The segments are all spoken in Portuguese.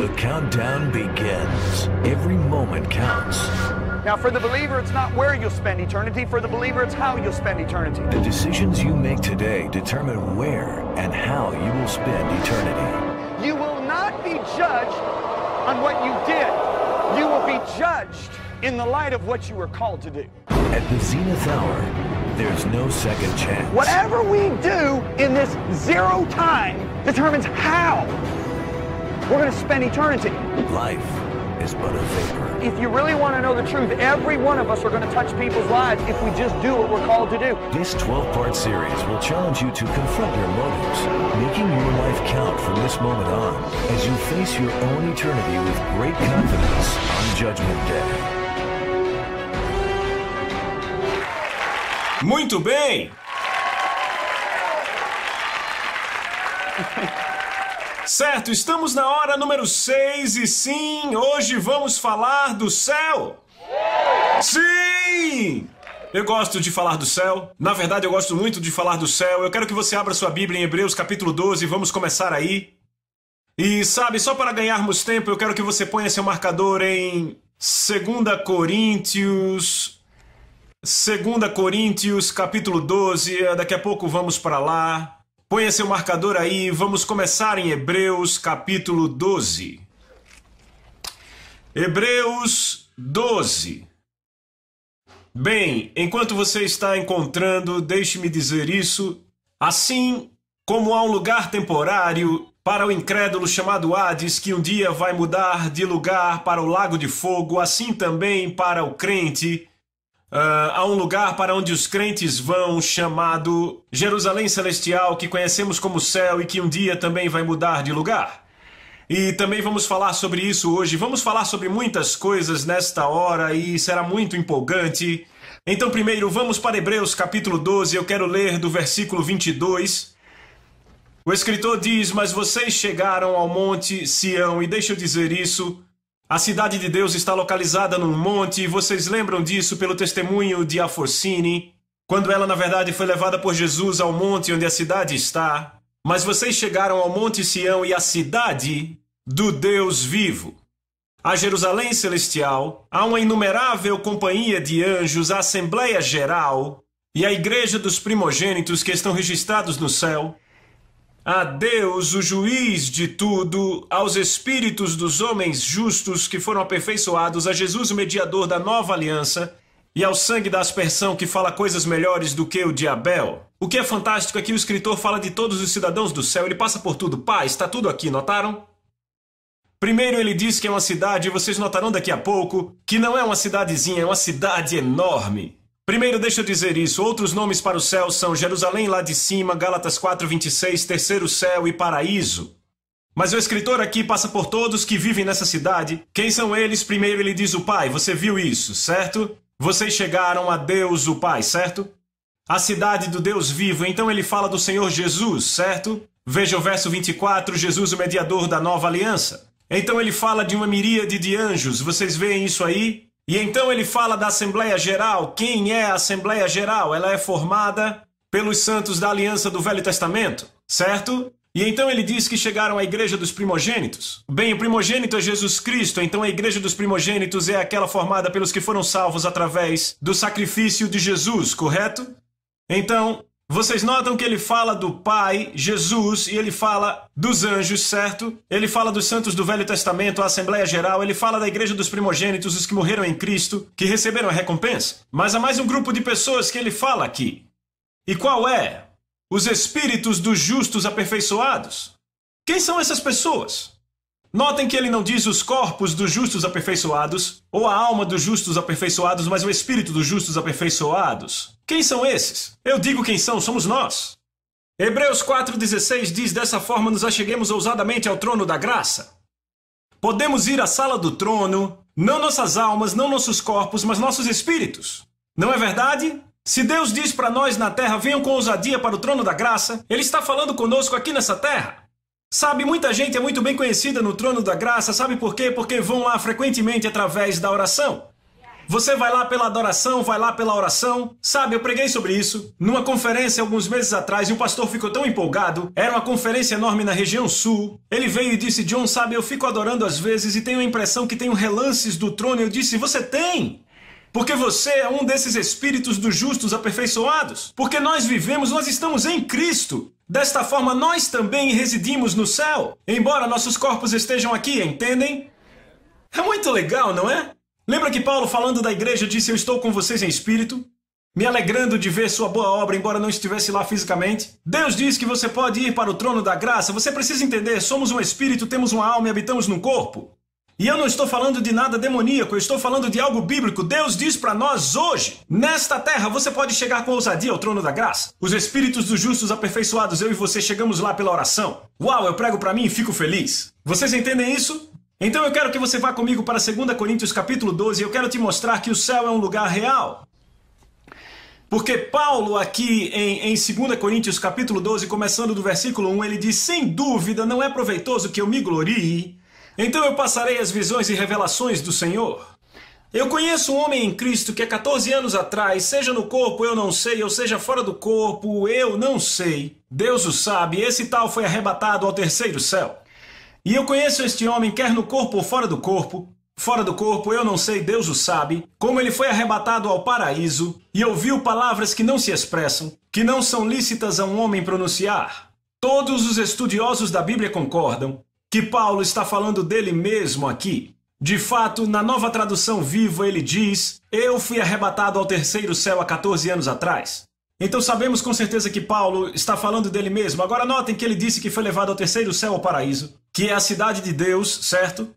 The countdown begins. Every moment counts. Now, for the believer, it's not where you'll spend eternity. For the believer, it's how you'll spend eternity. The decisions you make today determine where and how you will spend eternity. You will not be judged on what you did. You will be judged in the light of what you were called to do. At the zenith hour, there's no second chance. Whatever we do in this zero time determines how we're going to spend eternity. Life is but a vapor. If you really want to know the truth, every one of us are going to touch people's lives if we just do what we're called to do. This 12-part series will challenge you to confront your motives, making your life count from this moment on as you face your own eternity with great confidence on Judgment Day. Muito bem! Certo, estamos na hora número 6 e sim, hoje vamos falar do céu. Sim! Eu gosto de falar do céu. Na verdade, eu gosto muito de falar do céu. Eu quero que você abra sua Bíblia em Hebreus capítulo 12. Vamos começar aí. E sabe, só para ganharmos tempo, eu quero que você ponha seu marcador em 2 Coríntios capítulo 12. Daqui a pouco vamos para lá. Ponha seu marcador aí, vamos começar em Hebreus capítulo 12. Hebreus 12. Bem, enquanto você está encontrando, deixe-me dizer isso. Assim como há um lugar temporário para o incrédulo chamado Hades, que um dia vai mudar de lugar para o lago de fogo, assim também para o crente. Há um lugar para onde os crentes vão, chamado Jerusalém Celestial, que conhecemos como céu e que um dia também vai mudar de lugar. E também vamos falar sobre isso hoje. Vamos falar sobre muitas coisas nesta hora e será muito empolgante. Então, primeiro, vamos para Hebreus capítulo 12. Eu quero ler do versículo 22. O escritor diz: mas vocês chegaram ao monte Sião, e deixa eu dizer isso. A cidade de Deus está localizada num monte, e vocês lembram disso pelo testemunho de Aforcine, quando ela na verdade foi levada por Jesus ao monte onde a cidade está. Mas vocês chegaram ao monte Sião e à cidade do Deus vivo, a Jerusalém Celestial, a uma inumerável companhia de anjos, a Assembleia Geral e a Igreja dos Primogênitos que estão registrados no céu. A Deus, o juiz de tudo, aos espíritos dos homens justos que foram aperfeiçoados, a Jesus, o mediador da nova aliança, e ao sangue da aspersão que fala coisas melhores do que o de Abel. O que é fantástico é que o escritor fala de todos os cidadãos do céu, ele passa por tudo. Pai, está tudo aqui, notaram? Primeiro ele diz que é uma cidade, e vocês notarão daqui a pouco, que não é uma cidadezinha, é uma cidade enorme. Primeiro, deixa eu dizer isso, outros nomes para o céu são Jerusalém lá de cima, Gálatas 4:26, terceiro céu e paraíso. Mas o escritor aqui passa por todos que vivem nessa cidade. Quem são eles? Primeiro ele diz o Pai, você viu isso, certo? Vocês chegaram a Deus o Pai, certo? A cidade do Deus vivo, então ele fala do Senhor Jesus, certo? Veja o verso 24, Jesus o mediador da nova aliança. Então ele fala de uma miríade de anjos, vocês veem isso aí? E então ele fala da Assembleia Geral. Quem é a Assembleia Geral? Ela é formada pelos santos da aliança do Velho Testamento, certo? E então ele diz que chegaram à Igreja dos Primogênitos. Bem, o primogênito é Jesus Cristo, então a Igreja dos Primogênitos é aquela formada pelos que foram salvos através do sacrifício de Jesus, correto? Então, vocês notam que ele fala do Pai, Jesus, e ele fala dos anjos, certo? Ele fala dos santos do Velho Testamento, a Assembleia Geral, ele fala da Igreja dos Primogênitos, os que morreram em Cristo, que receberam a recompensa. Mas há mais um grupo de pessoas que ele fala aqui. E qual é? Os espíritos dos justos aperfeiçoados. Quem são essas pessoas? Notem que ele não diz os corpos dos justos aperfeiçoados, ou a alma dos justos aperfeiçoados, mas o espírito dos justos aperfeiçoados. Quem são esses? Eu digo quem são, somos nós. Hebreus 4:16 diz: dessa forma nos acheguemos ousadamente ao trono da graça. Podemos ir à sala do trono, não nossas almas, não nossos corpos, mas nossos espíritos. Não é verdade? Se Deus diz para nós na terra, venham com ousadia para o trono da graça, Ele está falando conosco aqui nessa terra. Sabe, muita gente é muito bem conhecida no trono da graça, sabe por quê? Porque vão lá frequentemente através da oração. Você vai lá pela adoração, vai lá pela oração. Sabe, eu preguei sobre isso numa conferência alguns meses atrás e o pastor ficou tão empolgado. Era uma conferência enorme na região sul. Ele veio e disse, John, sabe, eu fico adorando às vezes e tenho a impressão que tenho relances do trono. Eu disse, você tem? Porque você é um desses espíritos dos justos aperfeiçoados. Porque nós vivemos, nós estamos em Cristo. Desta forma, nós também residimos no céu. Embora nossos corpos estejam aqui, entendem? É muito legal, não é? Lembra que Paulo, falando da igreja, disse, eu estou com vocês em espírito, me alegrando de ver sua boa obra, embora não estivesse lá fisicamente. Deus diz que você pode ir para o trono da graça. Você precisa entender, somos um espírito, temos uma alma e habitamos num corpo. E eu não estou falando de nada demoníaco, eu estou falando de algo bíblico. Deus diz para nós hoje, nesta terra, você pode chegar com ousadia ao trono da graça. Os espíritos dos justos aperfeiçoados, eu e você chegamos lá pela oração. Uau, eu prego para mim e fico feliz. Vocês entendem isso? Então eu quero que você vá comigo para 2 Coríntios capítulo 12 e eu quero te mostrar que o céu é um lugar real. Porque Paulo aqui em 2 Coríntios capítulo 12, começando do versículo 1, ele diz, sem dúvida não é proveitoso que eu me glorie, então eu passarei as visões e revelações do Senhor. Eu conheço um homem em Cristo que há 14 anos atrás, seja no corpo eu não sei, ou seja fora do corpo eu não sei, Deus o sabe, esse tal foi arrebatado ao terceiro céu. E eu conheço este homem, quer no corpo ou fora do corpo eu não sei, Deus o sabe, como ele foi arrebatado ao paraíso e ouviu palavras que não se expressam, que não são lícitas a um homem pronunciar. Todos os estudiosos da Bíblia concordam que Paulo está falando dele mesmo aqui. De fato, na nova tradução viva ele diz, eu fui arrebatado ao terceiro céu há 14 anos atrás. Então sabemos com certeza que Paulo está falando dele mesmo. Agora notem que ele disse que foi levado ao terceiro céu, ao paraíso, que é a cidade de Deus, certo?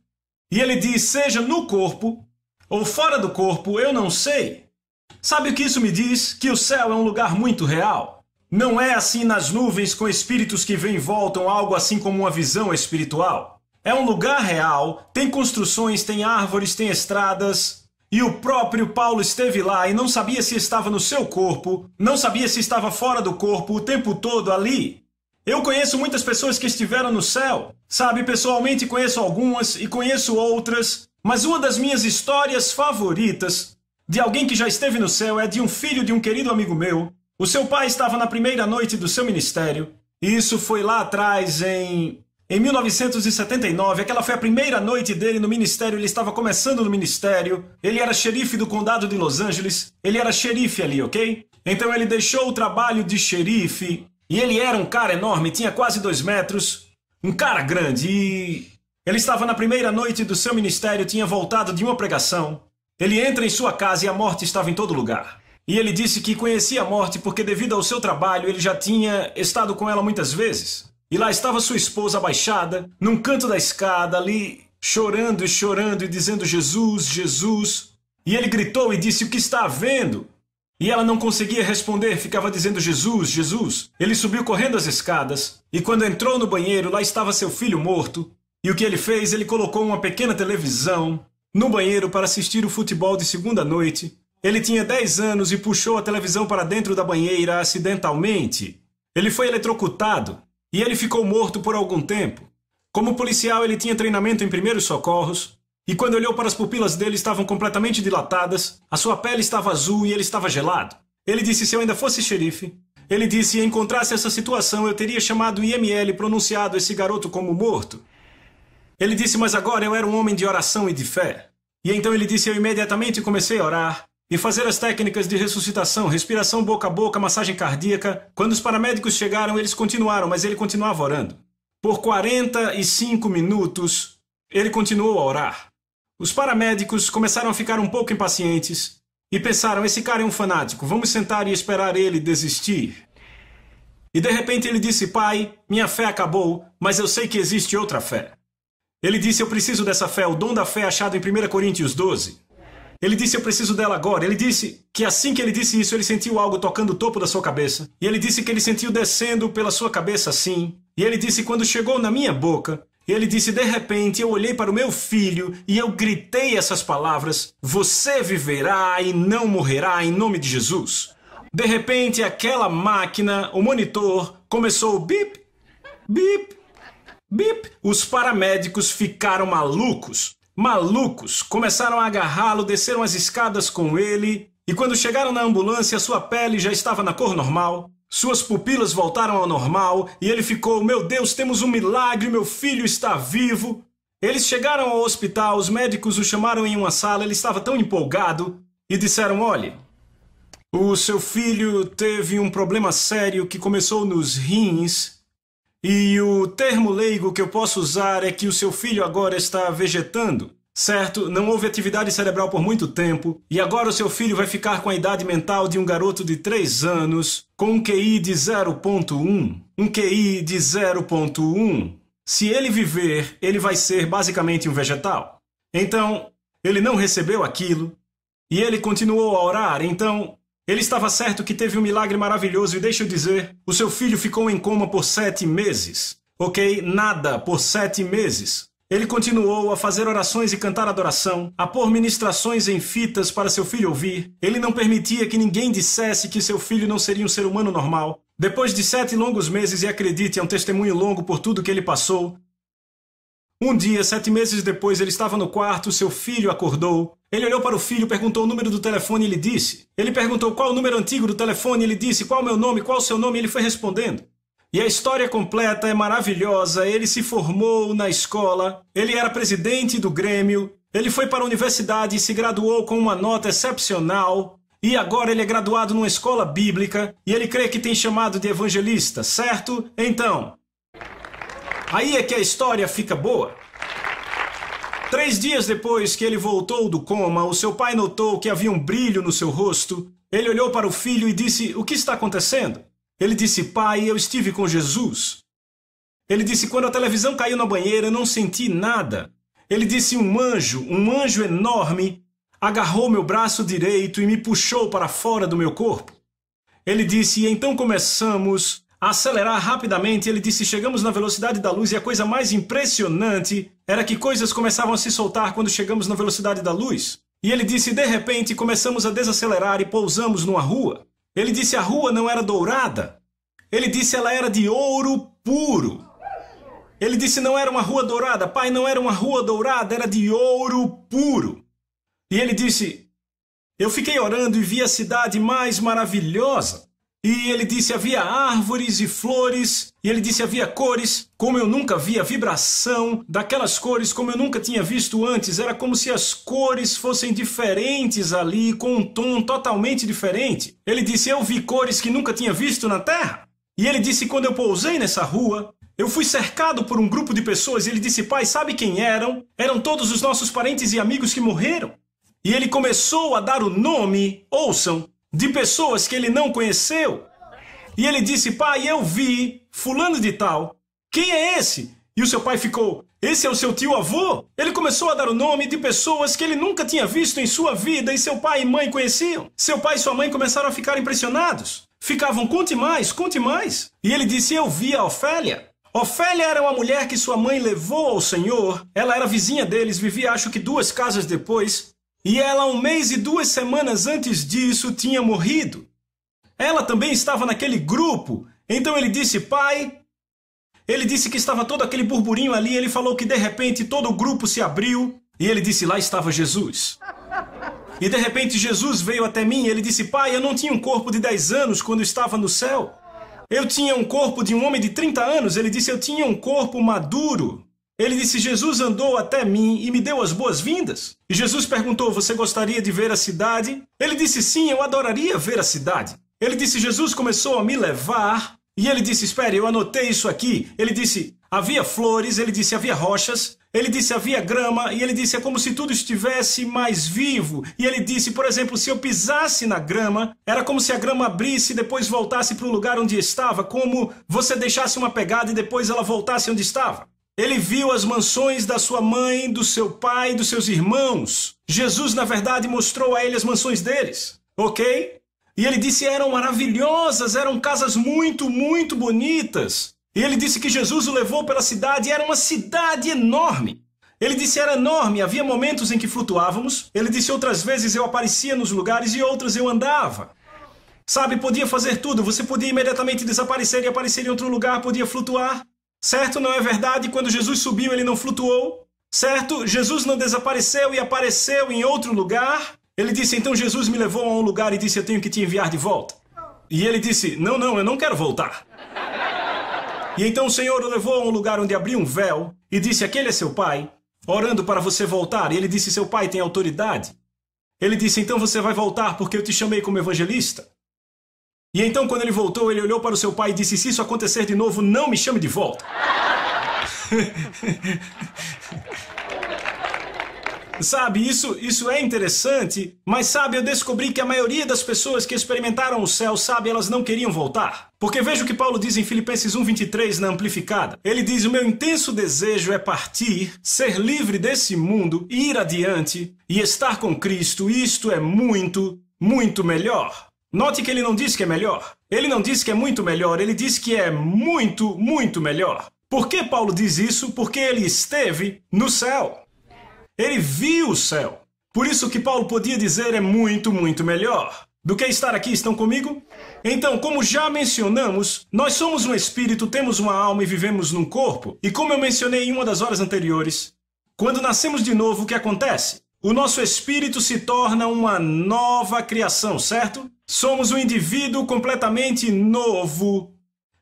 E ele diz, seja no corpo ou fora do corpo, eu não sei. Sabe o que isso me diz? Que o céu é um lugar muito real. Não é assim nas nuvens com espíritos que vêm e voltam, algo assim como uma visão espiritual. É um lugar real, tem construções, tem árvores, tem estradas. E o próprio Paulo esteve lá e não sabia se estava no seu corpo, não sabia se estava fora do corpo o tempo todo ali. Eu conheço muitas pessoas que estiveram no céu. Sabe, pessoalmente conheço algumas e conheço outras. Mas uma das minhas histórias favoritas de alguém que já esteve no céu é de um filho de um querido amigo meu. O seu pai estava na primeira noite do seu ministério. E isso foi lá atrás em 1979, aquela foi a primeira noite dele no ministério, ele estava começando no ministério, ele era xerife do condado de Los Angeles, ele era xerife ali, ok? Então ele deixou o trabalho de xerife, e ele era um cara enorme, tinha quase 2 metros, um cara grande, e ele estava na primeira noite do seu ministério, tinha voltado de uma pregação, ele entra em sua casa e a morte estava em todo lugar. E ele disse que conhecia a morte porque devido ao seu trabalho ele já tinha estado com ela muitas vezes. E lá estava sua esposa abaixada, num canto da escada, ali, chorando e dizendo Jesus, Jesus. E ele gritou e disse, o que está havendo? E ela não conseguia responder, ficava dizendo Jesus, Jesus. Ele subiu correndo as escadas, e quando entrou no banheiro, lá estava seu filho morto. E o que ele fez? Ele colocou uma pequena televisão no banheiro para assistir o futebol de segunda noite. Ele tinha 10 anos e puxou a televisão para dentro da banheira acidentalmente. Ele foi eletrocutado. E ele ficou morto por algum tempo. Como policial, ele tinha treinamento em primeiros socorros, e quando olhou para as pupilas dele estavam completamente dilatadas, a sua pele estava azul e ele estava gelado. Ele disse, se eu ainda fosse xerife, ele disse, se encontrasse essa situação, eu teria chamado o IML e pronunciado esse garoto como morto. Ele disse, mas agora eu era um homem de oração e de fé. E então ele disse, eu imediatamente comecei a orar, e fazer as técnicas de ressuscitação, respiração boca a boca, massagem cardíaca. Quando os paramédicos chegaram, eles continuaram, mas ele continuava orando. Por 45 minutos, ele continuou a orar. Os paramédicos começaram a ficar um pouco impacientes e pensaram, esse cara é um fanático, vamos sentar e esperar ele desistir. E de repente ele disse, pai, minha fé acabou, mas eu sei que existe outra fé. Ele disse, eu preciso dessa fé, o dom da fé achado em 1 Coríntios 12. Ele disse, eu preciso dela agora. Ele disse que assim que ele disse isso, ele sentiu algo tocando o topo da sua cabeça. E ele disse que ele sentiu descendo pela sua cabeça assim. E ele disse, quando chegou na minha boca, ele disse, de repente eu olhei para o meu filho e eu gritei essas palavras, você viverá e não morrerá em nome de Jesus. De repente aquela máquina, o monitor, começou bip, bip, bip. Os paramédicos ficaram malucos. malucos, começaram a agarrá-lo, desceram as escadas com ele, e quando chegaram na ambulância, sua pele já estava na cor normal, suas pupilas voltaram ao normal, e ele ficou, meu Deus, temos um milagre, meu filho está vivo. Eles chegaram ao hospital, os médicos o chamaram em uma sala, ele estava tão empolgado, e disseram, olhe, o seu filho teve um problema sério que começou nos rins, e o termo leigo que eu posso usar é que o seu filho agora está vegetando, certo? Não houve atividade cerebral por muito tempo, e agora o seu filho vai ficar com a idade mental de um garoto de 3 anos, com um QI de 0.1. Um QI de 0.1. Se ele viver, ele vai ser basicamente um vegetal. Então, ele não recebeu aquilo, e ele continuou a orar, então... Ele estava certo que teve um milagre maravilhoso e deixa eu dizer, o seu filho ficou em coma por 7 meses. Ok? Nada por 7 meses. Ele continuou a fazer orações e cantar adoração, a pôr ministrações em fitas para seu filho ouvir. Ele não permitia que ninguém dissesse que seu filho não seria um ser humano normal. Depois de 7 longos meses, e acredite, é um testemunho longo por tudo que ele passou, um dia, 7 meses depois, ele estava no quarto, seu filho acordou. Ele olhou para o filho, perguntou o número do telefone e ele disse. Ele perguntou qual o número antigo do telefone e ele disse qual o meu nome, qual o seu nome e ele foi respondendo. E a história completa é maravilhosa. Ele se formou na escola, ele era presidente do Grêmio, ele foi para a universidade e se graduou com uma nota excepcional. E agora ele é graduado numa escola bíblica e ele crê que tem chamado de evangelista, certo? Então... aí é que a história fica boa. 3 dias depois que ele voltou do coma, o seu pai notou que havia um brilho no seu rosto. Ele olhou para o filho e disse, o que está acontecendo? Ele disse, pai, eu estive com Jesus. Ele disse, quando a televisão caiu na banheira, eu não senti nada. Ele disse, um anjo enorme, agarrou meu braço direito e me puxou para fora do meu corpo. Ele disse, e então começamos... a acelerar rapidamente. Ele disse, chegamos na velocidade da luz e a coisa mais impressionante era que coisas começavam a se soltar quando chegamos na velocidade da luz. E ele disse, de repente, começamos a desacelerar e pousamos numa rua. Ele disse, a rua não era dourada. Ele disse, ela era de ouro puro. Ele disse, não era uma rua dourada. Pai, não era uma rua dourada, era de ouro puro. E ele disse, eu fiquei orando e vi a cidade mais maravilhosa. E ele disse, havia árvores e flores, e ele disse, havia cores, como eu nunca vi, a vibração daquelas cores, como eu nunca tinha visto antes, era como se as cores fossem diferentes ali, com um tom totalmente diferente. Ele disse, eu vi cores que nunca tinha visto na Terra. E ele disse, quando eu pousei nessa rua, eu fui cercado por um grupo de pessoas, e ele disse, pai, sabe quem eram? Eram todos os nossos parentes e amigos que morreram. E ele começou a dar o nome, ouçam, de pessoas que ele não conheceu. E ele disse, pai, eu vi fulano de tal. Quem é esse? E o seu pai ficou, esse é o seu tio-avô? Ele começou a dar o nome de pessoas que ele nunca tinha visto em sua vida e seu pai e mãe conheciam. Seu pai e sua mãe começaram a ficar impressionados. Ficavam, conte mais, conte mais. E ele disse, eu vi a Ofélia. Ofélia era uma mulher que sua mãe levou ao Senhor. Ela era vizinha deles, vivia acho que 2 casas depois. E ela, 1 mês e 2 semanas antes disso, tinha morrido. Ela também estava naquele grupo. Então ele disse, pai... Ele disse que estava todo aquele burburinho ali. Ele falou que de repente todo o grupo se abriu. E ele disse, lá estava Jesus. E de repente Jesus veio até mim. E ele disse, pai, eu não tinha um corpo de 10 anos quando estava no céu. Eu tinha um corpo de um homem de 30 anos. Ele disse, eu tinha um corpo maduro. Ele disse, Jesus andou até mim e me deu as boas-vindas. E Jesus perguntou, você gostaria de ver a cidade? Ele disse, sim, eu adoraria ver a cidade. Ele disse, Jesus começou a me levar. E ele disse, espere, eu anotei isso aqui. Ele disse, havia flores. Ele disse, havia rochas. Ele disse, havia grama. E ele disse, é como se tudo estivesse mais vivo. E ele disse, por exemplo, se eu pisasse na grama, era como se a grama abrisse e depois voltasse para o lugar onde estava. Como você deixasse uma pegada e depois ela voltasse onde estava. Ele viu as mansões da sua mãe, do seu pai, dos seus irmãos. Jesus, na verdade, mostrou a ele as mansões deles. Ok? E ele disse, eram maravilhosas, eram casas muito, muito bonitas. E ele disse que Jesus o levou pela cidade, e era uma cidade enorme. Ele disse, era enorme, havia momentos em que flutuávamos. Ele disse, outras vezes eu aparecia nos lugares e outras eu andava. Sabe, podia fazer tudo, você podia imediatamente desaparecer e aparecer em outro lugar, podia flutuar. Certo? Não é verdade? Quando Jesus subiu, ele não flutuou. Certo? Jesus não desapareceu e apareceu em outro lugar. Ele disse, então Jesus me levou a um lugar e disse, eu tenho que te enviar de volta. E ele disse, não, eu não quero voltar. E então o Senhor o levou a um lugar onde abriu um véu e disse, aquele é seu pai, orando para você voltar. E ele disse, seu pai tem autoridade. Ele disse, então você vai voltar porque eu te chamei como evangelista. E então quando ele voltou, ele olhou para o seu pai e disse, se isso acontecer de novo, não me chame de volta. Sabe, isso é interessante, mas sabe, eu descobri que a maioria das pessoas que experimentaram o céu, sabe, elas não queriam voltar. Porque veja o que Paulo diz em Filipenses 1:23 na Amplificada. Ele diz, o meu intenso desejo é partir, ser livre desse mundo, ir adiante e estar com Cristo. Isto é muito, muito melhor. Note que ele não diz que é melhor. Ele não diz que é muito melhor, ele diz que é muito, muito melhor. Por que Paulo diz isso? Porque ele esteve no céu. Ele viu o céu. Por isso que Paulo podia dizer é muito, muito melhor do que estar aqui. Estão comigo? Então, como já mencionamos, nós somos um espírito, temos uma alma e vivemos num corpo. E como eu mencionei em uma das horas anteriores, quando nascemos de novo, o que acontece? O nosso espírito se torna uma nova criação, certo? Somos um indivíduo completamente novo.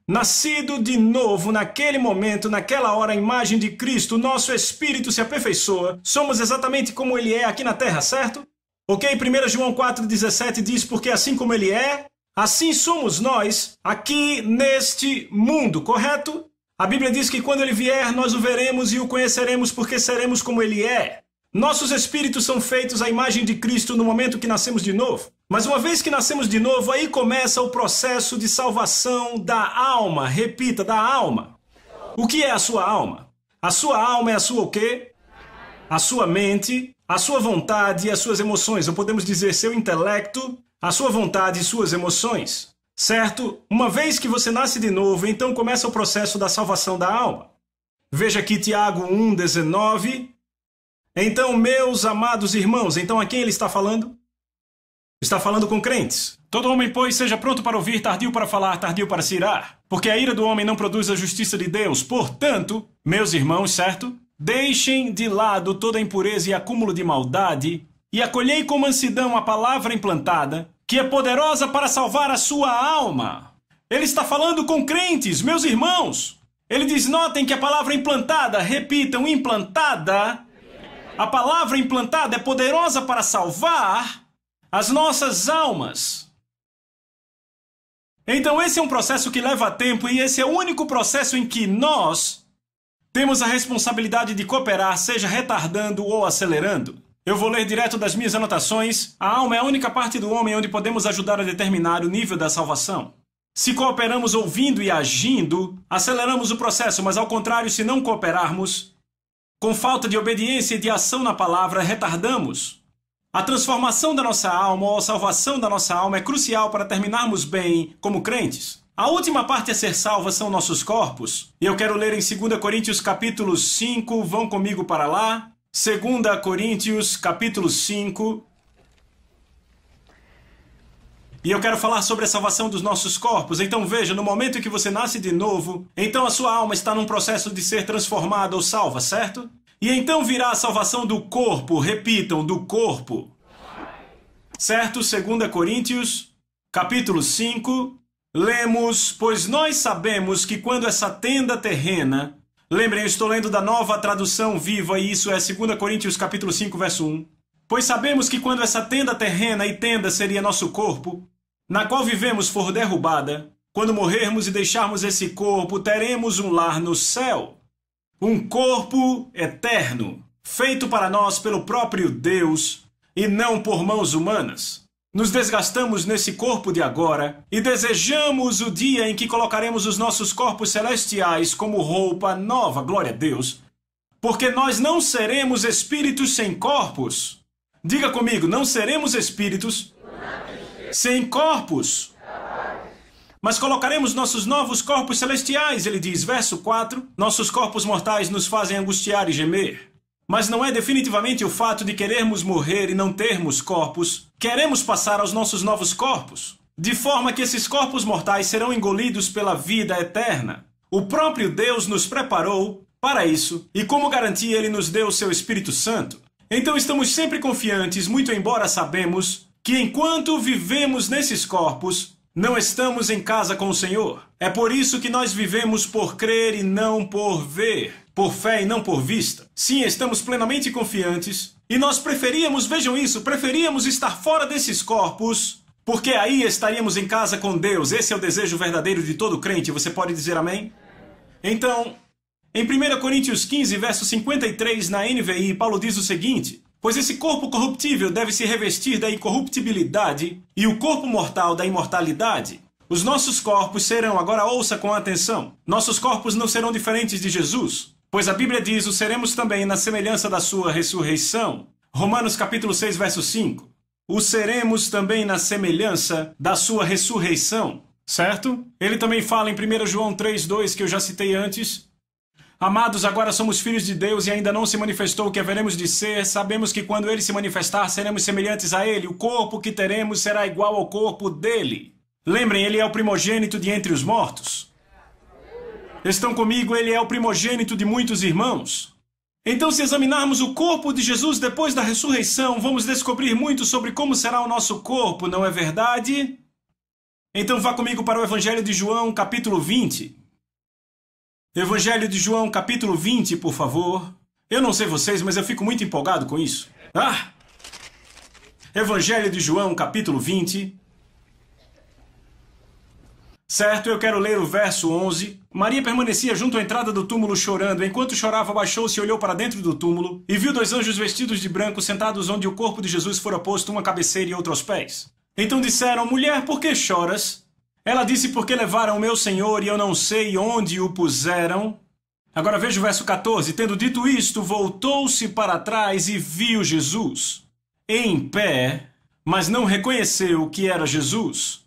Nascido de novo, naquele momento, naquela hora, a imagem de Cristo, nosso espírito se aperfeiçoa. Somos exatamente como ele é aqui na terra, certo? Ok? 1 João 4,17 diz, porque assim como ele é, assim somos nós aqui neste mundo, correto? A Bíblia diz que quando ele vier, nós o veremos e o conheceremos porque seremos como ele é. Nossos espíritos são feitos à imagem de Cristo no momento que nascemos de novo. Mas uma vez que nascemos de novo, aí começa o processo de salvação da alma. Repita, da alma. O que é a sua alma? A sua alma é a sua o quê? A sua mente, a sua vontade e as suas emoções. Ou podemos dizer seu intelecto, a sua vontade e suas emoções. Certo? Uma vez que você nasce de novo, então começa o processo da salvação da alma. Veja aqui Tiago 1,19. Então, meus amados irmãos, então a quem ele está falando? Está falando com crentes. Todo homem, pois, seja pronto para ouvir, tardio para falar, tardio para se irar. Porque a ira do homem não produz a justiça de Deus. Portanto, meus irmãos, certo? Deixem de lado toda a impureza e acúmulo de maldade e acolhei com mansidão a palavra implantada, que é poderosa para salvar a sua alma. Ele está falando com crentes, meus irmãos. Ele diz, notem que a palavra implantada, repitam, implantada. A palavra implantada é poderosa para salvar as nossas almas. Então esse é um processo que leva tempo e esse é o único processo em que nós temos a responsabilidade de cooperar, seja retardando ou acelerando. Eu vou ler direto das minhas anotações. A alma é a única parte do homem onde podemos ajudar a determinar o nível da salvação. Se cooperamos ouvindo e agindo, aceleramos o processo, mas ao contrário, se não cooperarmos, com falta de obediência e de ação na palavra, retardamos. A transformação da nossa alma ou a salvação da nossa alma é crucial para terminarmos bem como crentes. A última parte a ser salva são nossos corpos. E eu quero ler em 2 Coríntios capítulo 5, vão comigo para lá. 2 Coríntios capítulo 5. E eu quero falar sobre a salvação dos nossos corpos. Então veja, no momento em que você nasce de novo, então a sua alma está num processo de ser transformada ou salva, certo? E então virá a salvação do corpo, repitam, do corpo. Certo? 2 Coríntios, capítulo 5, lemos, pois nós sabemos que quando essa tenda terrena... Lembrem, eu estou lendo da Nova Tradução Viva e isso é 2 Coríntios, capítulo 5, verso 1. Pois sabemos que quando essa tenda terrena e tenda seria nosso corpo, na qual vivemos for derrubada, quando morrermos e deixarmos esse corpo, teremos um lar no céu. Um corpo eterno, feito para nós pelo próprio Deus e não por mãos humanas. Nos desgastamos nesse corpo de agora e desejamos o dia em que colocaremos os nossos corpos celestiais como roupa nova, glória a Deus, porque nós não seremos espíritos sem corpos. Diga comigo, não seremos espíritos sem corpos, mas colocaremos nossos novos corpos celestiais, ele diz, verso 4, nossos corpos mortais nos fazem angustiar e gemer. Mas não é definitivamente o fato de querermos morrer e não termos corpos, queremos passar aos nossos novos corpos, de forma que esses corpos mortais serão engolidos pela vida eterna. O próprio Deus nos preparou para isso, e como garantia ele nos deu o seu Espírito Santo. Então estamos sempre confiantes, muito embora sabemos que enquanto vivemos nesses corpos, não estamos em casa com o Senhor. É por isso que nós vivemos por crer e não por ver, por fé e não por vista. Sim, estamos plenamente confiantes, e nós preferíamos, vejam isso, preferíamos estar fora desses corpos, porque aí estaríamos em casa com Deus. Esse é o desejo verdadeiro de todo crente. Você pode dizer amém? Então, em 1 Coríntios 15, verso 53, na NVI, Paulo diz o seguinte: pois esse corpo corruptível deve se revestir da incorruptibilidade e o corpo mortal da imortalidade. Os nossos corpos serão, agora ouça com atenção, nossos corpos não serão diferentes de Jesus, pois a Bíblia diz: o seremos também na semelhança da sua ressurreição. Romanos capítulo 6, verso 5. O seremos também na semelhança da sua ressurreição, certo? Ele também fala em 1 João 3, 2, que eu já citei antes: amados, agora somos filhos de Deus e ainda não se manifestou o que haveremos de ser. Sabemos que quando ele se manifestar, seremos semelhantes a ele. O corpo que teremos será igual ao corpo dele. Lembrem, ele é o primogênito de entre os mortos. Estão comigo? Ele é o primogênito de muitos irmãos. Então, se examinarmos o corpo de Jesus depois da ressurreição, vamos descobrir muito sobre como será o nosso corpo, não é verdade? Então vá comigo para o Evangelho de João, capítulo 20. Evangelho de João, capítulo 20, por favor. Eu não sei vocês, mas eu fico muito empolgado com isso. Evangelho de João, capítulo 20. Certo, eu quero ler o verso 11. Maria permanecia junto à entrada do túmulo chorando. Enquanto chorava, baixou-se e olhou para dentro do túmulo e viu 2 anjos vestidos de branco sentados onde o corpo de Jesus fora posto, uma à cabeceira e outra aos pés. Então disseram: mulher, por que choras? Ela disse: porque levaram o meu Senhor e eu não sei onde o puseram. Agora veja o verso 14. Tendo dito isto, voltou-se para trás e viu Jesus em pé, mas não reconheceu que era Jesus.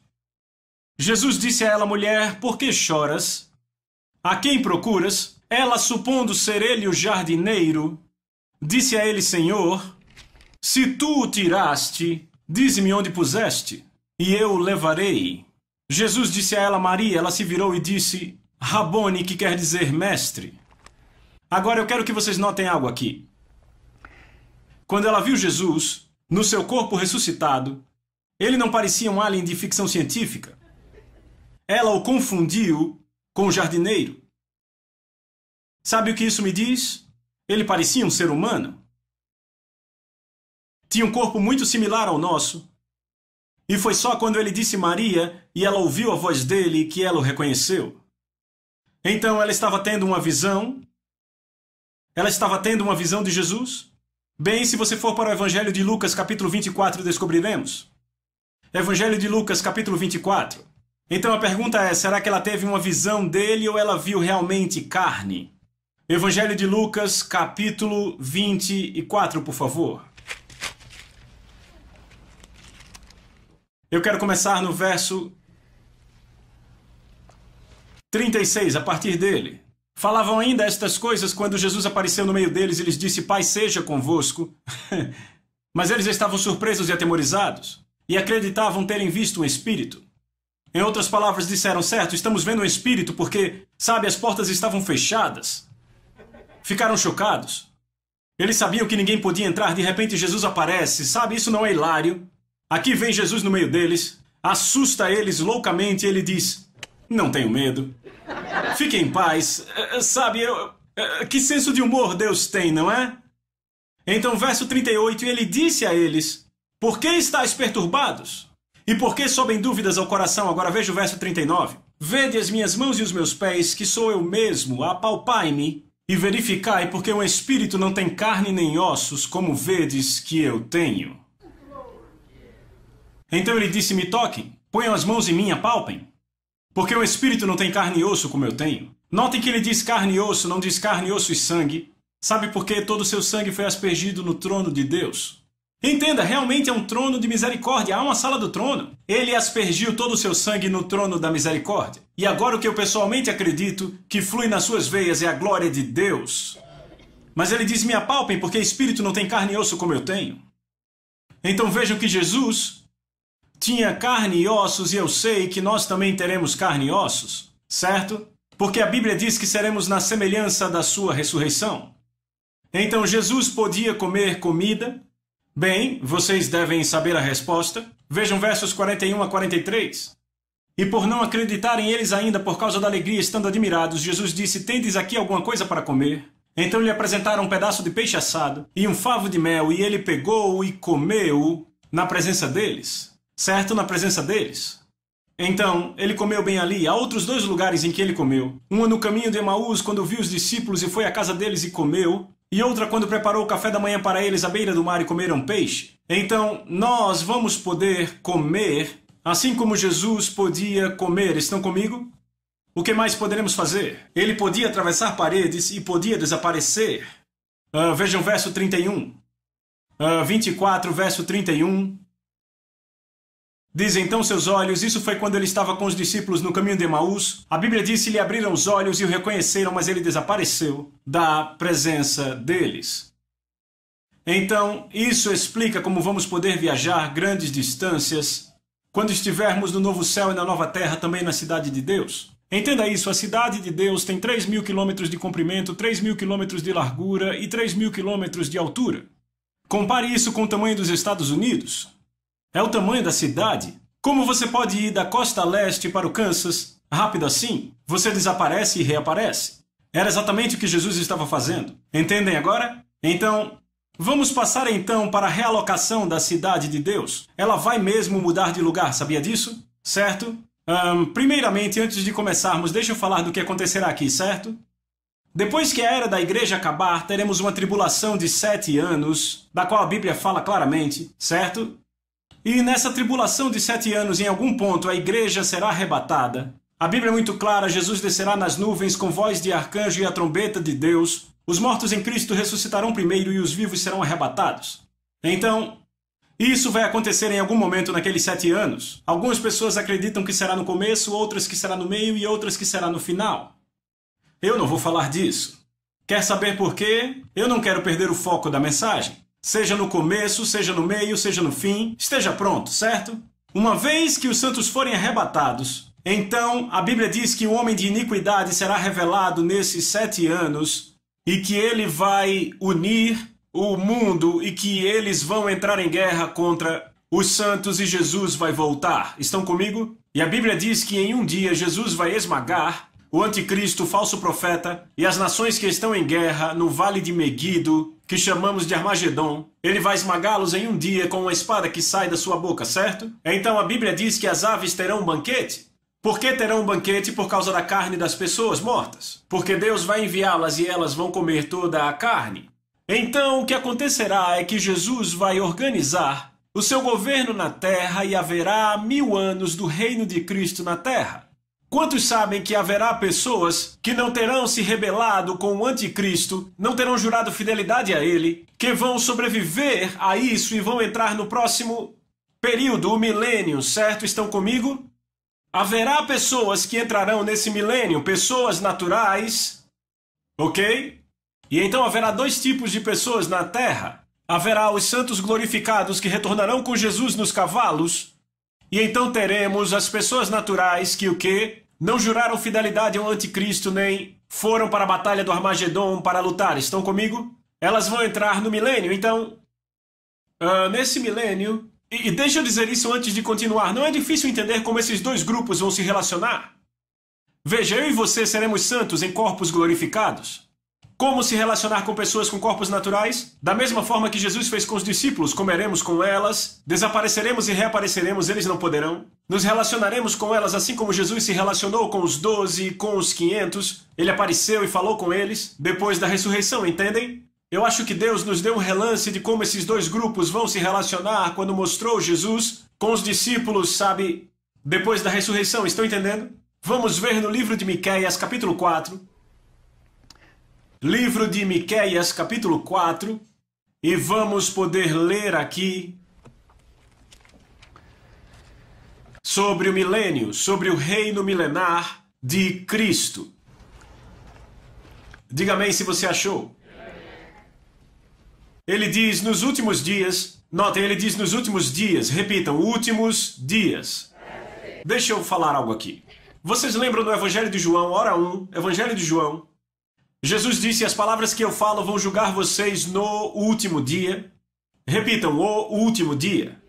Jesus disse a ela: mulher, por que choras? A quem procuras? Ela, supondo ser ele o jardineiro, disse a ele: Senhor, se tu o tiraste, dize-me onde puseste, e eu o levarei. Jesus disse a ela: Maria. Ela se virou e disse: Rabone, que quer dizer mestre. Agora eu quero que vocês notem algo aqui. Quando ela viu Jesus, no seu corpo ressuscitado, ele não parecia um alien de ficção científica. Ela o confundiu com o jardineiro. Sabe o que isso me diz? Ele parecia um ser humano. Tinha um corpo muito similar ao nosso. E foi só quando ele disse Maria e ela ouviu a voz dele que ela o reconheceu. Então ela estava tendo uma visão. Ela estava tendo uma visão de Jesus. Bem, se você for para o Evangelho de Lucas, capítulo 24, descobriremos. Evangelho de Lucas, capítulo 24. Então a pergunta é: será que ela teve uma visão dele ou ela viu realmente carne? Evangelho de Lucas, capítulo 24, por favor. Eu quero começar no verso 36, a partir dele. Falavam ainda estas coisas quando Jesus apareceu no meio deles e lhes disse: Pai seja convosco. Mas eles estavam surpresos e atemorizados e acreditavam terem visto um espírito. Em outras palavras, disseram: certo, estamos vendo um espírito porque, sabe, as portas estavam fechadas. Ficaram chocados. Eles sabiam que ninguém podia entrar. De repente Jesus aparece. Sabe, isso não é hilário? Aqui vem Jesus no meio deles, assusta eles loucamente e ele diz: não tenho medo. Fiquem em paz. Sabe, que senso de humor Deus tem, não é? Então, verso 38, ele disse a eles: por que estáis perturbados? E por que sobem dúvidas ao coração? Agora veja o verso 39. Vede as minhas mãos e os meus pés, que sou eu mesmo, apalpai-me e verificai, porque um espírito não tem carne nem ossos, como vedes que eu tenho. Então ele disse: me toquem, ponham as mãos em mim e apalpem, porque um espírito não tem carne e osso como eu tenho. Notem que ele diz carne e osso, não diz carne, osso e sangue. Sabe por quê? Todo o seu sangue foi aspergido no trono de Deus. Entenda, realmente é um trono de misericórdia, há uma sala do trono. Ele aspergiu todo o seu sangue no trono da misericórdia. E agora o que eu pessoalmente acredito que flui nas suas veias é a glória de Deus. Mas ele diz: me apalpem, porque espírito não tem carne e osso como eu tenho. Então vejam que Jesus tinha carne e ossos, e eu sei que nós também teremos carne e ossos, certo? Porque a Bíblia diz que seremos na semelhança da sua ressurreição. Então Jesus podia comer comida? Bem, vocês devem saber a resposta. Vejam versos 41 a 43. E por não acreditarem eles ainda por causa da alegria, estando admirados, Jesus disse: tendes aqui alguma coisa para comer? Então lhe apresentaram um pedaço de peixe assado e um favo de mel, e ele pegou e comeu na presença deles. Certo? Na presença deles. Então, ele comeu bem ali. Há outros 2 lugares em que ele comeu. Uma no caminho de Emaús, quando viu os discípulos e foi à casa deles e comeu. E outra quando preparou o café da manhã para eles à beira do mar e comeram peixe. Então, nós vamos poder comer, assim como Jesus podia comer. Estão comigo? O que mais poderemos fazer? Ele podia atravessar paredes e podia desaparecer. Vejam o verso 31. 24, verso 31. Diz então seus olhos, isso foi quando ele estava com os discípulos no caminho de Emaús. A Bíblia diz que lhe abriram os olhos e o reconheceram, mas ele desapareceu da presença deles. Então, isso explica como vamos poder viajar grandes distâncias quando estivermos no novo céu e na nova terra, também na cidade de Deus. Entenda isso, a cidade de Deus tem 3.000 quilômetros de comprimento, 3.000 quilômetros de largura e 3.000 quilômetros de altura. Compare isso com o tamanho dos Estados Unidos. É o tamanho da cidade. Como você pode ir da costa leste para o Kansas rápido assim? Você desaparece e reaparece. Era exatamente o que Jesus estava fazendo. Entendem agora? Então, vamos passar então para a realocação da cidade de Deus. Ela vai mesmo mudar de lugar, sabia disso? Certo? Primeiramente, antes de começarmos, deixa eu falar do que acontecerá aqui, certo? Depois que a era da igreja acabar, teremos uma tribulação de 7 anos, da qual a Bíblia fala claramente, certo? E nessa tribulação de 7 anos, em algum ponto, a igreja será arrebatada. A Bíblia é muito clara, Jesus descerá nas nuvens com voz de arcanjo e a trombeta de Deus. Os mortos em Cristo ressuscitarão primeiro e os vivos serão arrebatados. Então, isso vai acontecer em algum momento naqueles 7 anos. Algumas pessoas acreditam que será no começo, outras que será no meio e outras que será no final. Eu não vou falar disso. Quer saber por quê? Eu não quero perder o foco da mensagem. Seja no começo, seja no meio, seja no fim, esteja pronto, certo? Uma vez que os santos forem arrebatados, então a Bíblia diz que o homem de iniquidade será revelado nesses 7 anos e que ele vai unir o mundo e que eles vão entrar em guerra contra os santos e Jesus vai voltar. Estão comigo? E a Bíblia diz que em um dia Jesus vai esmagar o anticristo, o falso profeta, e as nações que estão em guerra no vale de Meguido, que chamamos de Armagedon. Ele vai esmagá-los em um dia com uma espada que sai da sua boca, certo? Então a Bíblia diz que as aves terão um banquete. Por que terão um banquete? Por causa da carne das pessoas mortas. Porque Deus vai enviá-las e elas vão comer toda a carne. Então o que acontecerá é que Jesus vai organizar o seu governo na terra e haverá 1000 anos do reino de Cristo na terra. Quantos sabem que haverá pessoas que não terão se rebelado com o anticristo, não terão jurado fidelidade a ele, que vão sobreviver a isso e vão entrar no próximo período, o milênio, certo? Estão comigo? Haverá pessoas que entrarão nesse milênio, pessoas naturais, ok? E então haverá 2 tipos de pessoas na terra. Haverá os santos glorificados que retornarão com Jesus nos cavalos, e então teremos as pessoas naturais que o quê? Não juraram fidelidade ao anticristo, nem foram para a batalha do Armagedon para lutar. Estão comigo? Elas vão entrar no milênio. Então, nesse milênio... E deixa eu dizer isso antes de continuar. Não é difícil entender como esses 2 grupos vão se relacionar. Veja, eu e você seremos santos em corpos glorificados. Como se relacionar com pessoas com corpos naturais? Da mesma forma que Jesus fez com os discípulos, comeremos com elas, desapareceremos e reapareceremos, eles não poderão. Nos relacionaremos com elas assim como Jesus se relacionou com os 12, com os 500. Ele apareceu e falou com eles depois da ressurreição, entendem? Eu acho que Deus nos deu um relance de como esses 2 grupos vão se relacionar quando mostrou Jesus com os discípulos, sabe, depois da ressurreição, estão entendendo? Vamos ver no livro de Miqueias, capítulo 4. Livro de Miqueias, capítulo 4, e vamos poder ler aqui sobre o milênio, sobre o reino milenar de Cristo. Diga amém se você achou. Ele diz nos últimos dias, notem, ele diz nos últimos dias, repitam, últimos dias. Deixa eu falar algo aqui. Vocês lembram do Evangelho de João, hora 1, Evangelho de João? Jesus disse, as palavras que eu falo vão julgar vocês no último dia. Repitam, o último dia.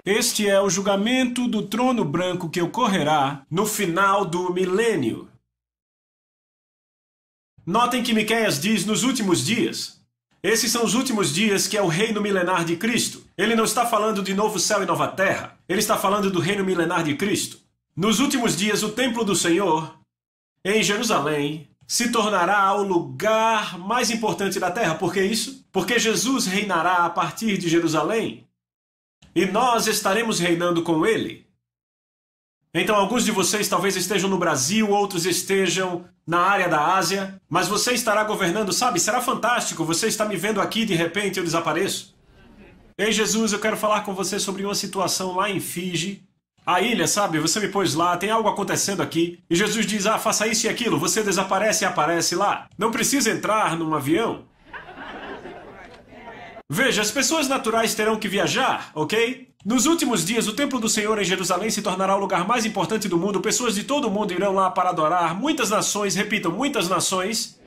Este é o julgamento do trono branco que ocorrerá no final do milênio. Notem que Miqueias diz nos últimos dias. Esses são os últimos dias que é o reino milenar de Cristo. Ele não está falando de novo céu e nova terra. Ele está falando do reino milenar de Cristo. Nos últimos dias, o templo do Senhor, em Jerusalém, se tornará o lugar mais importante da terra. Por que isso? Porque Jesus reinará a partir de Jerusalém. E nós estaremos reinando com ele. Então, alguns de vocês talvez estejam no Brasil, outros estejam na área da Ásia, mas você estará governando, sabe? Será fantástico, você está me vendo aqui e de repente eu desapareço. Ei, Jesus, eu quero falar com você sobre uma situação lá em Fiji. A ilha, sabe? Você me pôs lá, tem algo acontecendo aqui. E Jesus diz, faça isso e aquilo. Você desaparece e aparece lá. Não precisa entrar num avião. Veja, as pessoas naturais terão que viajar, ok? Nos últimos dias, o templo do Senhor em Jerusalém se tornará o lugar mais importante do mundo. Pessoas de todo o mundo irão lá para adorar. Muitas nações, repitam, muitas nações,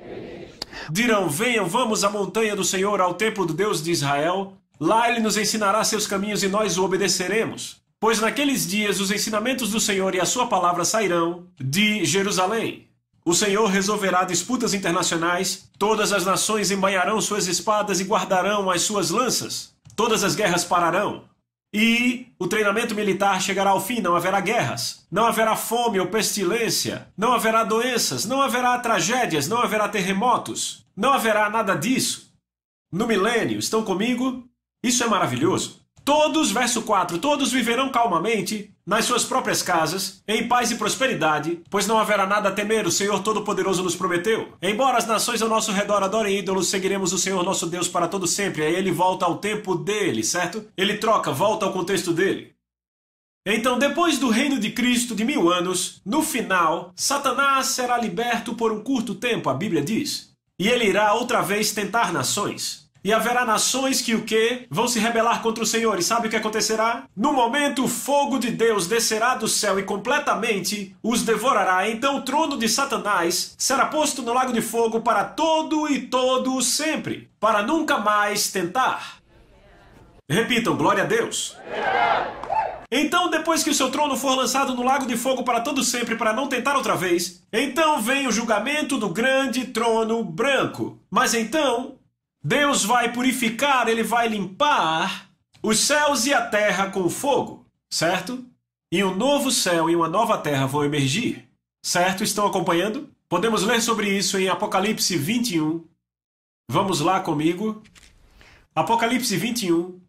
dirão, venham, vamos à montanha do Senhor, ao templo do Deus de Israel. Lá ele nos ensinará seus caminhos e nós o obedeceremos. Pois naqueles dias os ensinamentos do Senhor e a sua palavra sairão de Jerusalém. O Senhor resolverá disputas internacionais, todas as nações embainharão suas espadas e guardarão as suas lanças. Todas as guerras pararão. E o treinamento militar chegará ao fim, não haverá guerras. Não haverá fome ou pestilência. Não haverá doenças, não haverá tragédias, não haverá terremotos. Não haverá nada disso. No milênio, estão comigo? Isso é maravilhoso. Todos, verso 4, todos viverão calmamente nas suas próprias casas, em paz e prosperidade, pois não haverá nada a temer, o Senhor Todo-Poderoso nos prometeu. Embora as nações ao nosso redor adorem ídolos, seguiremos o Senhor nosso Deus para todo sempre. Aí ele volta ao tempo dele, certo? Ele troca, volta ao contexto dele. Então, depois do reino de Cristo de 1000 anos, no final, Satanás será liberto por um curto tempo, a Bíblia diz. E ele irá outra vez tentar nações. E haverá nações que o quê? Vão se rebelar contra o Senhor. E sabe o que acontecerá? No momento, o fogo de Deus descerá do céu e completamente os devorará. Então o trono de Satanás será posto no lago de fogo para todo e todo sempre, para nunca mais tentar. Repitam, glória a Deus. Então, depois que o seu trono for lançado no lago de fogo para todo sempre, para não tentar outra vez, então vem o julgamento do grande trono branco. Mas então Deus vai purificar, ele vai limpar os céus e a terra com fogo, certo? E um novo céu e uma nova terra vão emergir, certo? Estão acompanhando? Podemos ler sobre isso em Apocalipse 21. Vamos lá comigo. Apocalipse 21.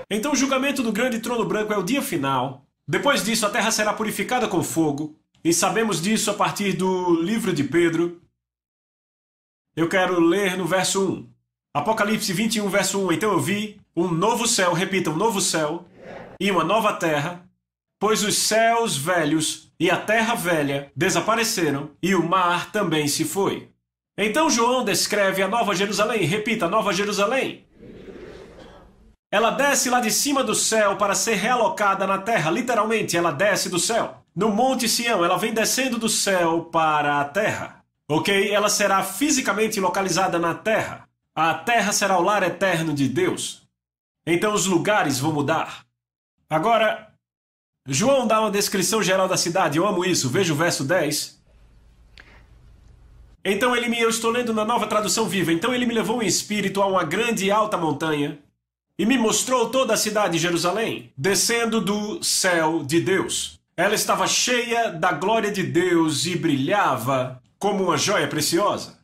Então o julgamento do grande trono branco é o dia final. Depois disso a terra será purificada com fogo. E sabemos disso a partir do livro de Pedro. Eu quero ler no verso 1. Apocalipse 21, verso 1. Então eu vi um novo céu, repita, um novo céu, e uma nova terra, pois os céus velhos e a terra velha desapareceram, e o mar também se foi. Então João descreve a Nova Jerusalém, repita, Nova Jerusalém. Ela desce lá de cima do céu para ser realocada na terra, literalmente, ela desce do céu. No Monte Sião, ela vem descendo do céu para a terra. Ok? Ela será fisicamente localizada na terra. A terra será o lar eterno de Deus. Então os lugares vão mudar. Agora, João dá uma descrição geral da cidade. Eu amo isso. Veja o verso 10. Então eu estou lendo na Nova Tradução Viva. Então ele me levou em espírito a uma grande e alta montanha e me mostrou toda a cidade de Jerusalém, descendo do céu de Deus. Ela estava cheia da glória de Deus e brilhava como uma joia preciosa,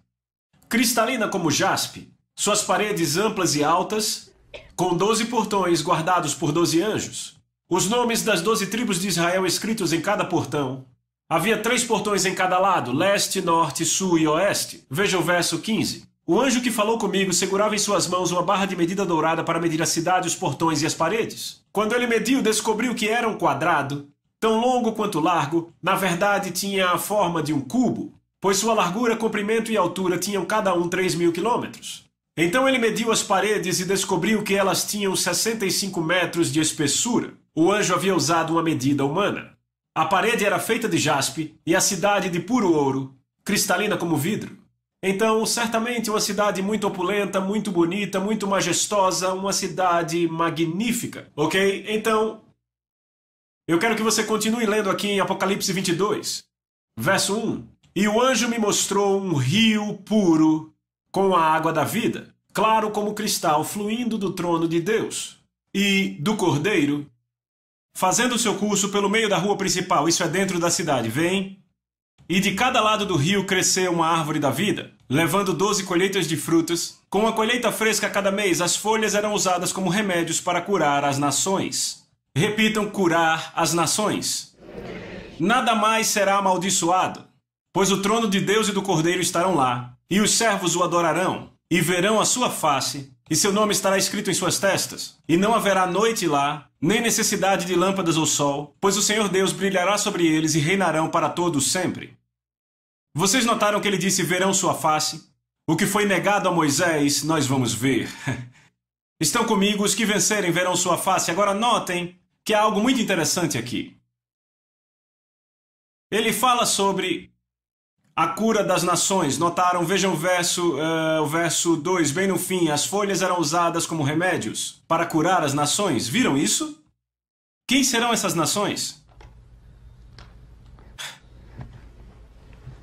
cristalina como jaspe, suas paredes amplas e altas, com 12 portões guardados por 12 anjos. Os nomes das 12 tribos de Israel escritos em cada portão. Havia 3 portões em cada lado, leste, norte, sul e oeste. Veja o verso 15. O anjo que falou comigo segurava em suas mãos uma barra de medida dourada para medir a cidade, os portões e as paredes. Quando ele mediu, descobriu que era um quadrado, tão longo quanto largo. Na verdade, tinha a forma de um cubo, pois sua largura, comprimento e altura tinham cada um 3.000 quilômetros. Então ele mediu as paredes e descobriu que elas tinham 65 metros de espessura. o anjo havia usado uma medida humana. A parede era feita de jaspe e a cidade de puro ouro, cristalina como vidro. Então, certamente uma cidade muito opulenta, muito bonita, muito majestosa, uma cidade magnífica. Ok? Então, eu quero que você continue lendo aqui em Apocalipse 22, verso 1. E o anjo me mostrou um rio puro com a água da vida, claro como cristal, fluindo do trono de Deus e do Cordeiro, fazendo seu curso pelo meio da rua principal, isso é dentro da cidade, vem. E de cada lado do rio cresceu uma árvore da vida, levando 12 colheitas de frutas. Com a colheita fresca a cada mês, as folhas eram usadas como remédios para curar as nações. Repitam, curar as nações. Nada mais será amaldiçoado, pois o trono de Deus e do Cordeiro estarão lá, e os servos o adorarão, e verão a sua face, e seu nome estará escrito em suas testas. E não haverá noite lá, nem necessidade de lâmpadas ou sol, pois o Senhor Deus brilhará sobre eles e reinarão para todos sempre. Vocês notaram que ele disse verão sua face? O que foi negado a Moisés, nós vamos ver. Estão comigo, os que vencerem verão sua face. Agora notem que há algo muito interessante aqui. Ele fala sobre a cura das nações. Notaram? Vejam o verso 2, bem no fim. As folhas eram usadas como remédios para curar as nações. Viram isso? Quem serão essas nações?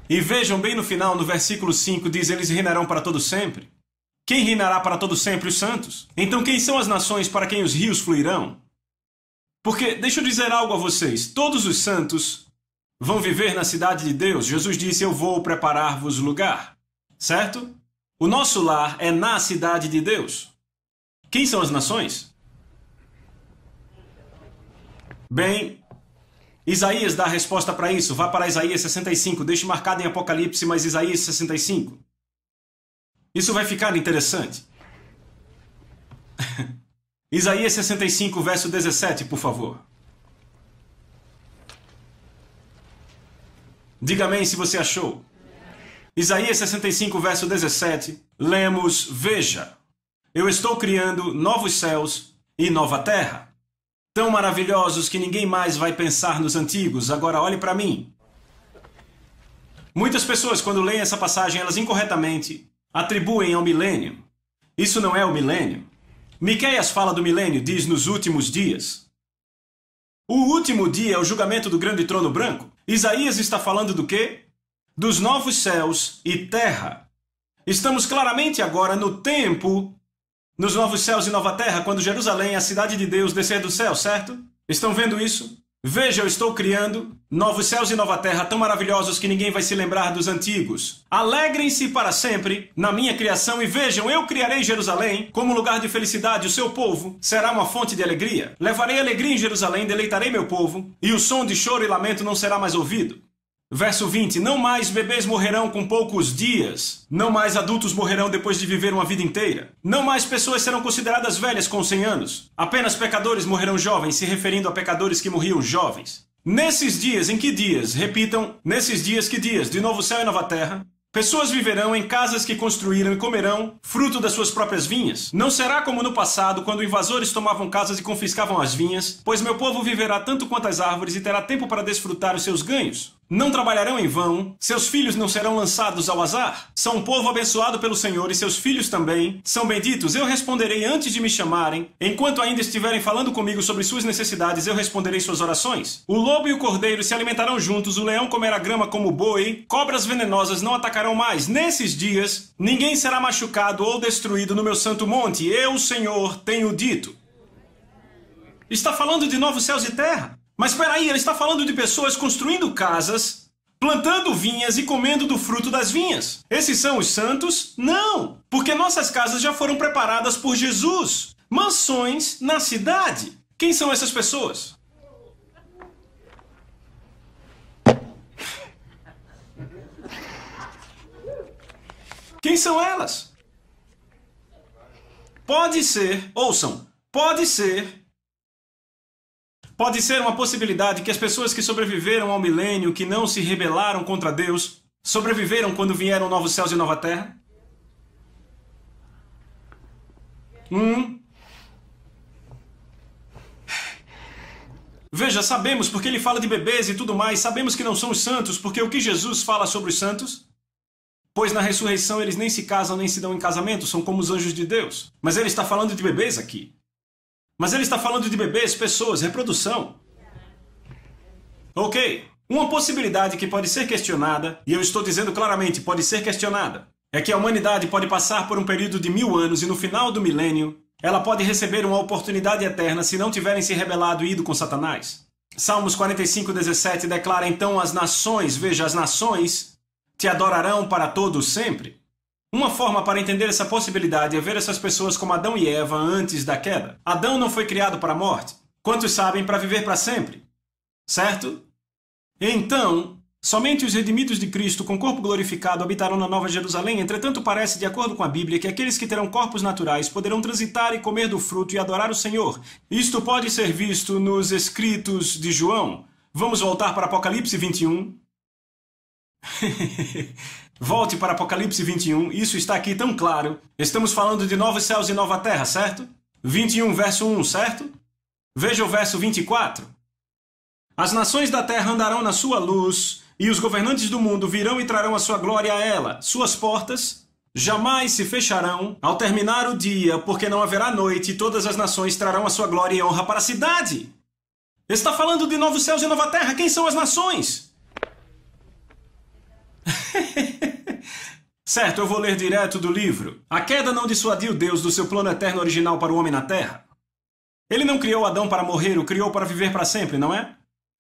E vejam bem no final, no versículo 5, diz, eles reinarão para todo sempre. Quem reinará para todo sempre? Os santos. Então quem são as nações para quem os rios fluirão? Porque, deixa eu dizer algo a vocês, todos os santos vão viver na cidade de Deus. Jesus disse, eu vou preparar-vos lugar. Certo? O nosso lar é na cidade de Deus. Quem são as nações? Bem, Isaías dá a resposta para isso. Vá para Isaías 65. Deixe marcado em Apocalipse, mas Isaías 65. Isso vai ficar interessante. Isaías 65, verso 17, por favor. Diga amém se você achou. Isaías 65, verso 17. Lemos, veja, eu estou criando novos céus e nova terra, tão maravilhosos que ninguém mais vai pensar nos antigos. Agora olhe para mim. Muitas pessoas, quando leem essa passagem, elas incorretamente atribuem ao milênio. Isso não é o milênio. Miqueias fala do milênio, diz nos últimos dias. O último dia é o julgamento do grande trono branco. Isaías está falando do quê? Dos novos céus e terra. Estamos claramente agora no tempo, nos novos céus e nova terra, quando Jerusalém, a cidade de Deus, descer do céu, certo? Estão vendo isso? Veja, eu estou criando novos céus e nova terra tão maravilhosos que ninguém vai se lembrar dos antigos. Alegrem-se para sempre na minha criação e vejam, eu criarei Jerusalém como lugar de felicidade. O seu povo será uma fonte de alegria. Levarei alegria em Jerusalém, deleitarei meu povo, e o som de choro e lamento não será mais ouvido. Verso 20, não mais bebês morrerão com poucos dias, não mais adultos morrerão depois de viver uma vida inteira, não mais pessoas serão consideradas velhas com 100 anos, apenas pecadores morrerão jovens, se referindo a pecadores que morriam jovens. Nesses dias, em que dias? Repitam, nesses dias, que dias? De novo céu e nova terra. Pessoas viverão em casas que construíram e comerão fruto das suas próprias vinhas. Não será como no passado, quando invasores tomavam casas e confiscavam as vinhas, pois meu povo viverá tanto quanto as árvores e terá tempo para desfrutar os seus ganhos. Não trabalharão em vão, seus filhos não serão lançados ao azar. São um povo abençoado pelo Senhor e seus filhos também são benditos. Eu responderei antes de me chamarem. Enquanto ainda estiverem falando comigo sobre suas necessidades, eu responderei suas orações. O lobo e o cordeiro se alimentarão juntos, o leão comerá grama como o boi, cobras venenosas não atacarão mais. Nesses dias, ninguém será machucado ou destruído no meu santo monte. Eu, o Senhor, tenho dito. Está falando de novos céus e terra. Mas espera aí, ele está falando de pessoas construindo casas, plantando vinhas e comendo do fruto das vinhas. Esses são os santos? Não, porque nossas casas já foram preparadas por Jesus. Mansões na cidade. Quem são essas pessoas? Quem são elas? Pode ser, ouçam, pode ser uma possibilidade que as pessoas que sobreviveram ao milênio, que não se rebelaram contra Deus, sobreviveram quando vieram novos céus e nova terra? Veja, sabemos porque ele fala de bebês e tudo mais, sabemos que não são os santos, porque o que Jesus fala sobre os santos? Pois na ressurreição eles nem se casam nem se dão em casamento, são como os anjos de Deus. Mas ele está falando de bebês aqui. Mas ele está falando de bebês, pessoas, reprodução. Ok, uma possibilidade que pode ser questionada, e eu estou dizendo claramente, pode ser questionada, é que a humanidade pode passar por um período de 1000 anos e no final do milênio, ela pode receber uma oportunidade eterna se não tiverem se rebelado e ido com Satanás. Salmos 45:17 declara então as nações, veja, as nações te adorarão para todos sempre. Uma forma para entender essa possibilidade é ver essas pessoas como Adão e Eva antes da queda. Adão não foi criado para a morte. Quantos sabem, para viver para sempre? Certo? Então, somente os redimidos de Cristo com corpo glorificado habitarão na Nova Jerusalém. Entretanto, parece, de acordo com a Bíblia, que aqueles que terão corpos naturais poderão transitar e comer do fruto e adorar o Senhor. Isto pode ser visto nos escritos de João. Vamos voltar para Apocalipse 21. Volte para Apocalipse 21. Isso está aqui tão claro. Estamos falando de novos céus e nova terra, certo? 21, verso 1, certo? Veja o verso 24. As nações da terra andarão na sua luz, e os governantes do mundo virão e trarão a sua glória a ela. Suas portas jamais se fecharão ao terminar o dia, porque não haverá noite, e todas as nações trarão a sua glória e honra para a cidade. Está falando de novos céus e nova terra. Quem são as nações? Certo, eu vou ler direto do livro. A queda não dissuadiu Deus do seu plano eterno original para o homem na terra. Ele não criou Adão para morrer, o criou para viver para sempre, não é?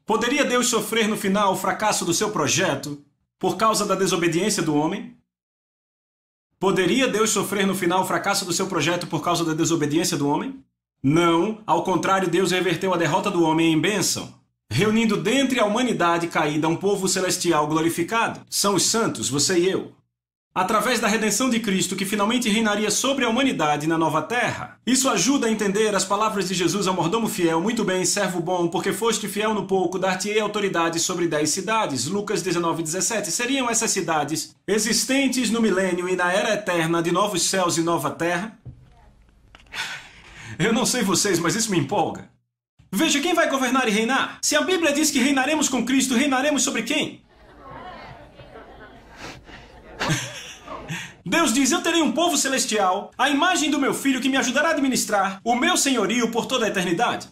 Poderia Deus sofrer no final o fracasso do seu projeto por causa da desobediência do homem? Poderia Deus sofrer no final o fracasso do seu projeto por causa da desobediência do homem? Não, ao contrário, Deus reverteu a derrota do homem em bênção, reunindo dentre a humanidade caída um povo celestial glorificado. São os santos, você e eu. Através da redenção de Cristo, que finalmente reinaria sobre a humanidade na nova terra. Isso ajuda a entender as palavras de Jesus ao mordomo fiel. Muito bem, servo bom, porque foste fiel no pouco, dar-te-ei autoridade sobre 10 cidades. Lucas 19:17. Seriam essas cidades existentes no milênio e na era eterna de novos céus e nova terra? Eu não sei vocês, mas isso me empolga. Veja, quem vai governar e reinar? Se a Bíblia diz que reinaremos com Cristo, reinaremos sobre quem? Deus diz, eu terei um povo celestial, a imagem do meu filho que me ajudará a administrar o meu senhorio por toda a eternidade.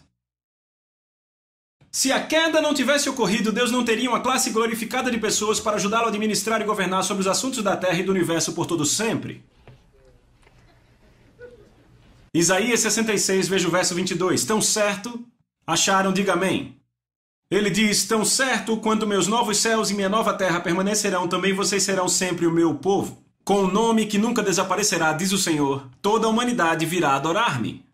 Se a queda não tivesse ocorrido, Deus não teria uma classe glorificada de pessoas para ajudá-lo a administrar e governar sobre os assuntos da terra e do universo por todo sempre. Isaías 66, veja o verso 22. Tão certo, acharam, diga amém. Ele diz, tão certo quanto meus novos céus e minha nova terra permanecerão, também vocês serão sempre o meu povo. Com o nome que nunca desaparecerá, diz o Senhor, toda a humanidade virá adorar-me.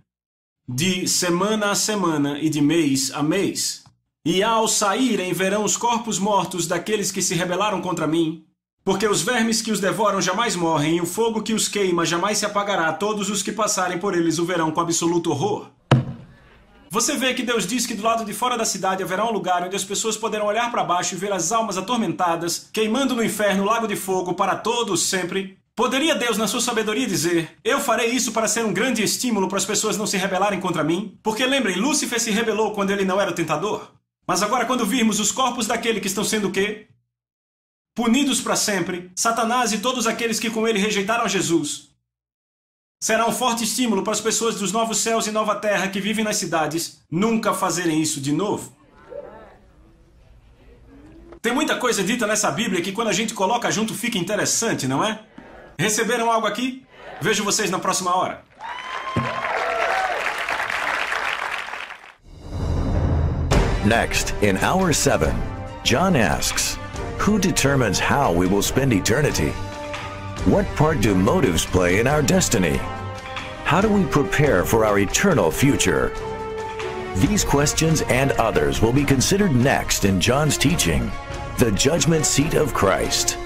De semana a semana e de mês a mês. E ao saírem verão os corpos mortos daqueles que se rebelaram contra mim, porque os vermes que os devoram jamais morrem, e o fogo que os queima jamais se apagará, todos os que passarem por eles o verão com absoluto horror. Você vê que Deus diz que do lado de fora da cidade haverá um lugar onde as pessoas poderão olhar para baixo e ver as almas atormentadas, queimando no inferno, lago de fogo, para todos sempre. Poderia Deus, na sua sabedoria, dizer, eu farei isso para ser um grande estímulo para as pessoas não se rebelarem contra mim? Porque lembrem, Lúcifer se rebelou quando ele não era o tentador. Mas agora quando virmos os corpos daquele que estão sendo o quê? Punidos para sempre, Satanás e todos aqueles que com ele rejeitaram a Jesus, será um forte estímulo para as pessoas dos novos céus e nova terra que vivem nas cidades nunca fazerem isso de novo. Tem muita coisa dita nessa Bíblia que quando a gente coloca junto fica interessante, não é? Receberam algo aqui? Vejo vocês na próxima hora. Next, in Hour 7, John asks, who determines how we will spend eternity? What part do motives play in our destiny? How do we prepare for our eternal future? These questions and others will be considered next in John's teaching, The Judgment Seat of Christ.